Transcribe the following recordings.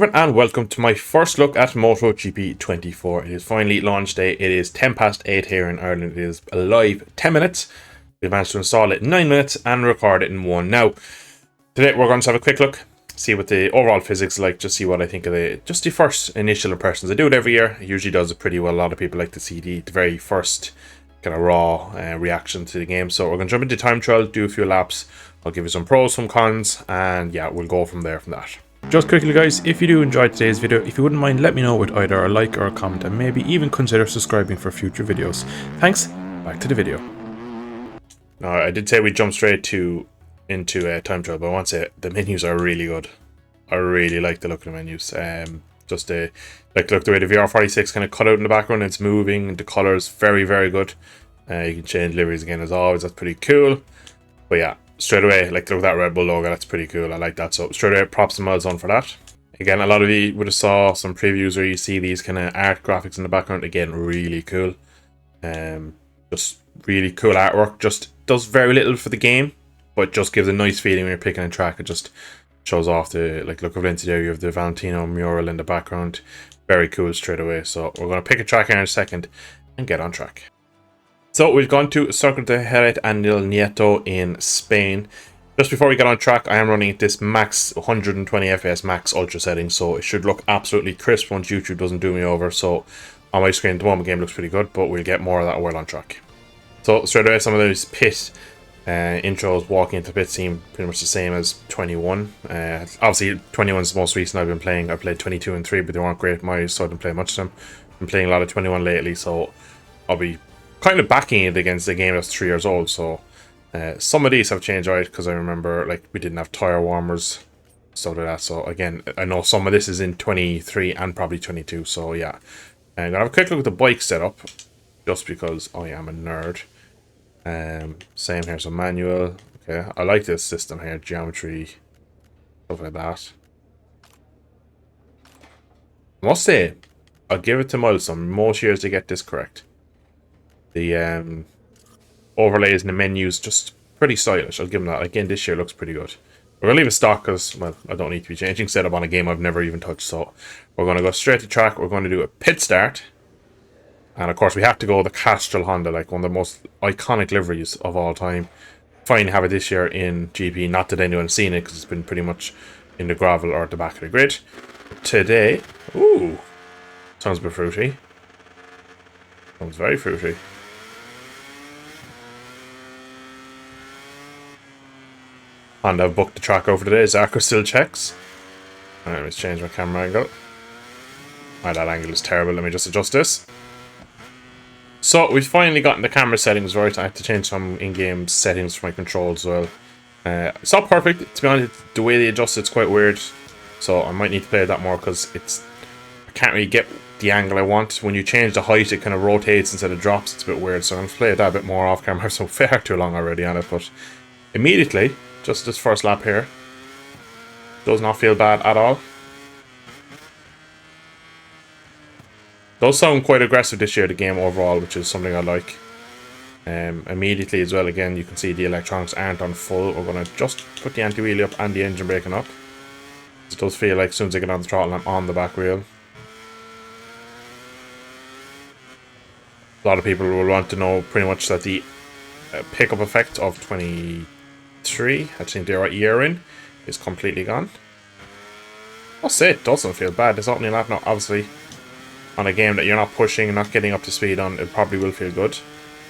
everyone and welcome to my first look at Motogp 24. It is finally launch day. It is 10 past 8 here in Ireland. It is alive 10 minutes. We've managed to install it in 9 minutes and record it in 1. Now, today we're going to have a quick look, see what the overall physics is like, just see what I think of the first initial impressions. I do it every year. It usually does it pretty well. A lot of people like to see the very first kind of raw reaction to the game. So we're going to jump into time trial, do a few laps. I'll give you some pros, some cons, and yeah, we'll go from there from that. Just quickly guys, if you do enjoy today's video, if you wouldn't mind, let me know with either a like or a comment, and maybe even consider subscribing for future videos. Thanks, back to the video. Now, I did say we'd jump straight into time trial, but I want to say the menus are really good. I really like the look of the menus. Look the way the VR46 kind of cut out in the background, it's moving, and the colours very, very good. You can change liveries again as always, that's pretty cool. But yeah, straight away, like look at that Red Bull logo, that's pretty cool. I like that. So straight away, props and miles on for that. Again, a lot of you would have saw some previews where you see these kind of art graphics in the background. Again, really cool. Just really cool artwork. Just does very little for the game, but just gives a nice feeling when you're picking a track. It just shows off the look of it there. You have the Valentino mural in the background. Very cool straight away. So we're going to pick a track here in a second and get on track. So we've gone to Circuit de Jerez and El Nieto in Spain. Just before we get on track, I am running at this max 120 FPS max ultra setting, so it should look absolutely crisp once YouTube doesn't do me over. So on my screen at the moment, the game looks pretty good, but we'll get more of that while on track. So straight away, some of those pit intros walking into pit seem pretty much the same as 21. Obviously 21 is the most recent I've been playing. I played 22 and 3, but they weren't great. So I didn't play much of them. I've been playing a lot of 21 lately, so I'll be kind of backing it against a game that's 3 years old. So some of these have changed, right? Because I remember we didn't have tire warmers, stuff like that. So again, I know some of this is in 23 and probably 22. So yeah, I'm gonna have a quick look at the bike setup, just because I am a nerd. Same here, so manual. Okay, I like this system here, geometry, stuff like that. I must say, I'll give it to Milestone. Most years they get this correct. The overlays and the menus just pretty stylish. I'll give them that. Again, this year looks pretty good. We're gonna leave it stock because, well, I don't need to be changing setup on a game I've never even touched. So we're gonna go straight to track. We're going to do a pit start. And of course, we have to go the Castrol Honda, like one of the most iconic liveries of all time. Fine to have it this year in GP. Not that anyone's seen it because it's been pretty much in the gravel or at the back of the grid. Today, ooh, sounds a bit fruity. Sounds very fruity. Honda have booked the track over today. Zarko still checks. Alright, let's change my camera angle. Alright, that angle is terrible. Let me just adjust this. So we've finally gotten the camera settings right. I have to change some in-game settings for my controls as well. It's not perfect, to be honest. The way they adjust it's quite weird, so I might need to play that more because I can't really get the angle I want. When you change the height, it kind of rotates instead of drops. It's a bit weird, so I'm going to play that a bit more off camera. So far too long already on it, but immediately, just this first lap here, does not feel bad at all. Does sound quite aggressive this year, the game overall, which is something I like. Immediately as well, again, you can see the electronics aren't on full. We're going to just put the anti-wheelie up and the engine braking up. It does feel like as soon as I get on the throttle, I'm on the back wheel. A lot of people will want to know pretty much that the pickup effect of 23, I think the right year in, is completely gone. I'll say it doesn't feel bad. There's opening lap now, obviously. On a game that you're not pushing and not getting up to speed on, it probably will feel good.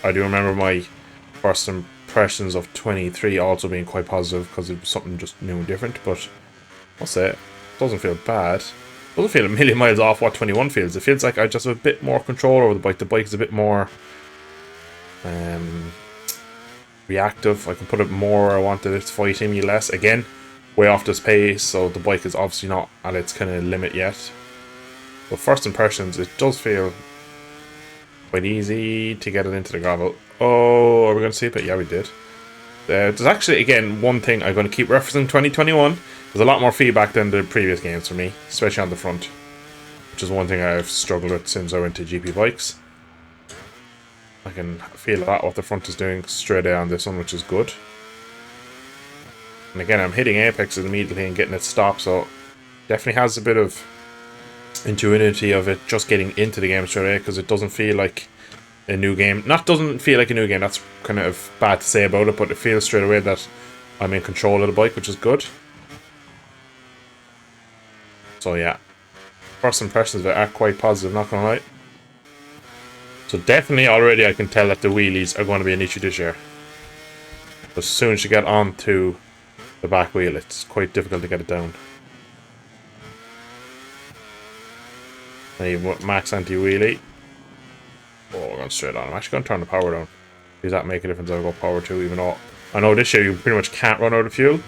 I do remember my first impressions of 23 also being quite positive because it was something just new and different, but I'll say it doesn't feel bad. It doesn't feel a million miles off what 21 feels. It feels like I just have a bit more control over the bike. The bike is a bit more reactive. I can put it more where I want it. It's fighting me less. Again, way off this pace, so the bike is obviously not at its kind of limit yet. But first impressions, it does feel quite easy to get it into the gravel. Oh, are we going to see it? Yeah, we did. There's actually, again, one thing I'm going to keep referencing 2021. There's a lot more feedback than the previous games for me, especially on the front, which is one thing I've struggled with since I went to GP bikes. I can feel a lot what the front is doing straight away on this one, which is good. And again, I'm hitting apexes immediately and getting it stopped, so Definitely has a bit of intuitivity of it just getting into the game straight away, because it doesn't feel like a new game. Not doesn't feel like a new game, that's kind of bad to say about it, but it feels straight away that I'm in control of the bike, which is good. So yeah, first impressions of it are quite positive, not gonna lie. So definitely already I can tell that the wheelies are going to be an issue this year. As soon as you get onto the back wheel, it's quite difficult to get it down. Now max anti-wheelie. Oh, we're going straight on. I'm actually going to turn the power down. Does that make a difference? I'll go power 2, even though I know this year you pretty much can't run out of fuel.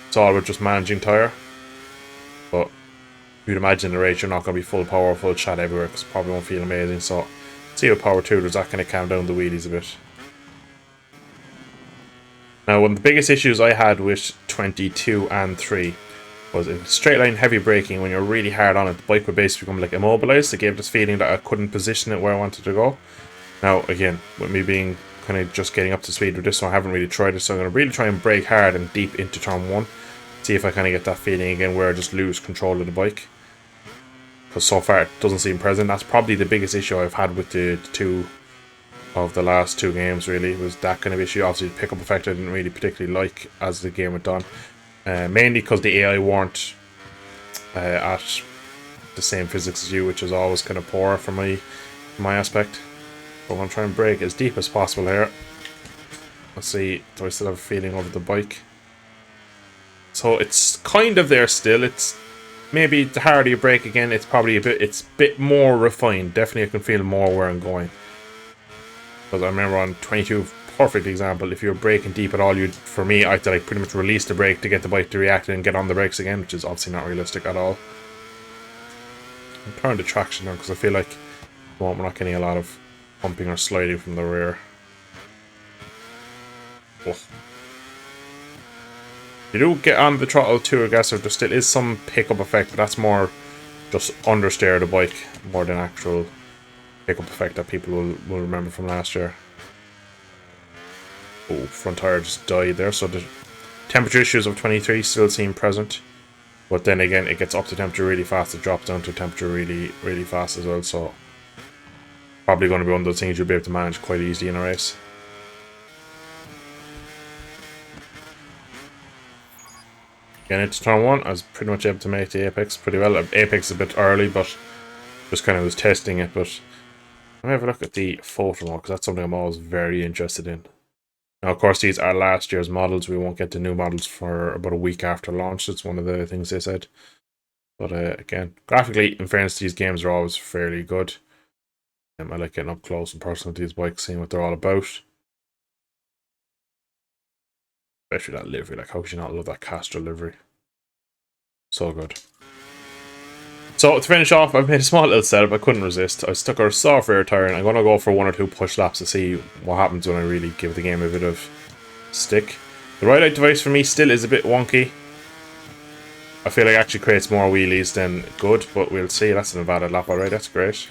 It's all about just managing tyre. But you'd imagine the race you're not going to be full power, full shot everywhere, because it probably won't feel amazing. So see what power 2 does, that kind of calm down the wheelies a bit. Now, one of the biggest issues I had with 22 and 3 was in straight line heavy braking. When you're really hard on it, the bike would basically become like immobilized. It gave this feeling that I couldn't position it where I wanted to go. Now, again, with me being kind of just getting up to speed with this one, I haven't really tried it, so I'm going to really try and brake hard and deep into turn 1. See if I kind of get that feeling again where I just lose control of the bike. Because so far it doesn't seem present. That's probably the biggest issue I've had with the two of the last 2 games, really, was that kind of issue. Obviously, the pickup effect I didn't really particularly like as the game went on. Mainly because the AI weren't at the same physics as you, which is always kind of poor from my aspect. But I'm going to try and brake as deep as possible here. Let's see, do I still have a feeling over the bike? So it's kind of there still. It's maybe the harder you brake again, it's probably it's a bit more refined. Definitely I can feel more where I'm going. Because I remember on 22, perfect example, if you're braking deep at all, for me, I had to like pretty much release the brake to get the bike to react and get on the brakes again, which is obviously not realistic at all. I'm turning the traction now because I feel like we're not getting a lot of pumping or sliding from the rear. Oh. You do get on the throttle too, I guess, there still is some pickup effect, but that's more just understeer the bike more than actual pickup effect that people will remember from last year. Oh, front tire just died there, so the temperature issues of 23 still seem present. But then again, it gets up to temperature really fast, it drops down to temperature really, really fast as well, so probably going to be one of those things you'll be able to manage quite easily in a race. Again, into turn 1, I was pretty much able to make the apex pretty well. Apex a bit early, but just kind of was testing it. But let me have a look at the photo mode, because that's something I'm always very interested in. Now, of course, these are last year's models. We won't get the new models for about a week after launch. That's one of the things they said. But again, graphically, in fairness, these games are always fairly good. I like getting up close and personal to these bikes, seeing what they're all about. Especially that livery. Like, how could you not love that Castrol livery? So good. So, to finish off, I've made a small little setup. I couldn't resist. I stuck a soft rear tire and I'm going to go for 1 or 2 push laps to see what happens when I really give the game a bit of stick. The ride-out device for me still is a bit wonky. I feel like it actually creates more wheelies than good, but we'll see. That's an invalid lap, alright. That's great.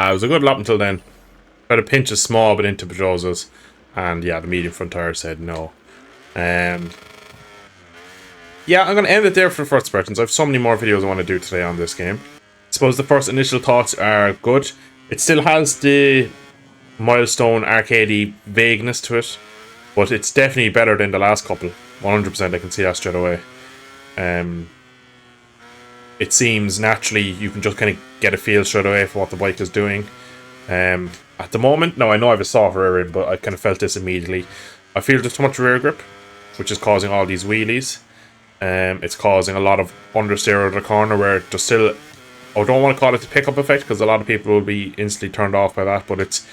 It was a good lap until then. Tried to pinch a small bit into Pedrosa's, and yeah, the medium front tire said no. Yeah, I'm going to end it there for the first impressions. I have so many more videos I want to do today on this game. I suppose the first initial thoughts are good. It still has the milestone arcadey vagueness to it, but it's definitely better than the last couple. 100%, I can see that straight away. It seems naturally you can just kind of get a feel straight away for what the bike is doing. At the moment, now I know I have a soft rear end, but I kind of felt this immediately. I feel there's too much rear grip, which is causing all these wheelies. It's causing a lot of understeer out of the corner where there's still, I don't want to call it the pickup effect because a lot of people will be instantly turned off by that, but it's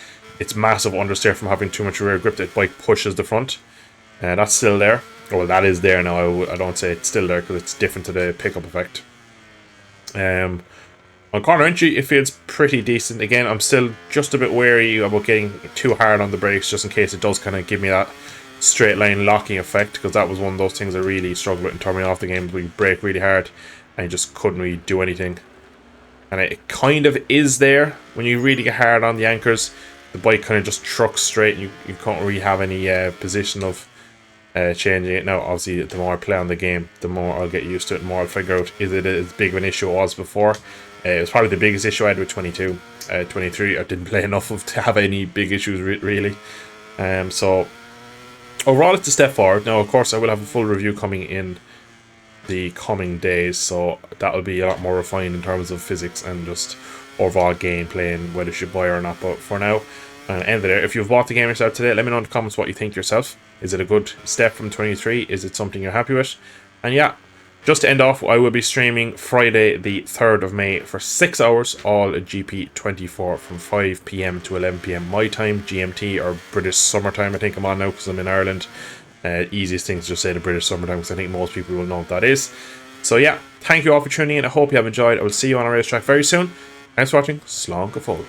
massive understeer from having too much rear grip. The bike pushes the front. That's still there. Well, that is there now. I don't say it's still there because it's different to the pickup effect. On corner entry, it feels pretty decent. Again, I'm still just a bit wary about getting too hard on the brakes just in case it does kind of give me that straight line locking effect, because that was one of those things I really struggled with in turning off the game. We brake really hard and you just couldn't really do anything. And it kind of is there when you really get hard on the anchors. The bike kind of just trucks straight and you can't really have any position of changing it. Now, obviously, the more I play on the game, the more I'll get used to it, the more I'll figure out is it as big of an issue it was before. It was probably the biggest issue I had with 22. 23, I didn't play enough of to have any big issues really. So overall, it's a step forward. Now, of course, I will have a full review coming in the coming days, so that will be a lot more refined in terms of physics and just overall gameplay and whether you should buy or not. But for now, end of there. If you've bought the game yourself today, let me know in the comments what you think yourself. Is it a good step from 23? Is it something you're happy with? And yeah, just to end off, I will be streaming Friday the 3rd of May for 6 hours, all GP24 from 5 PM to 11 PM my time, GMT, or British summertime I think I'm on now because I'm in Ireland. Easiest thing to just say the British summertime because I think most people will know what that is. So yeah, thank you all for tuning in. I hope you have enjoyed. I will see you on a racetrack very soon. Thanks for watching. Slán go fóill.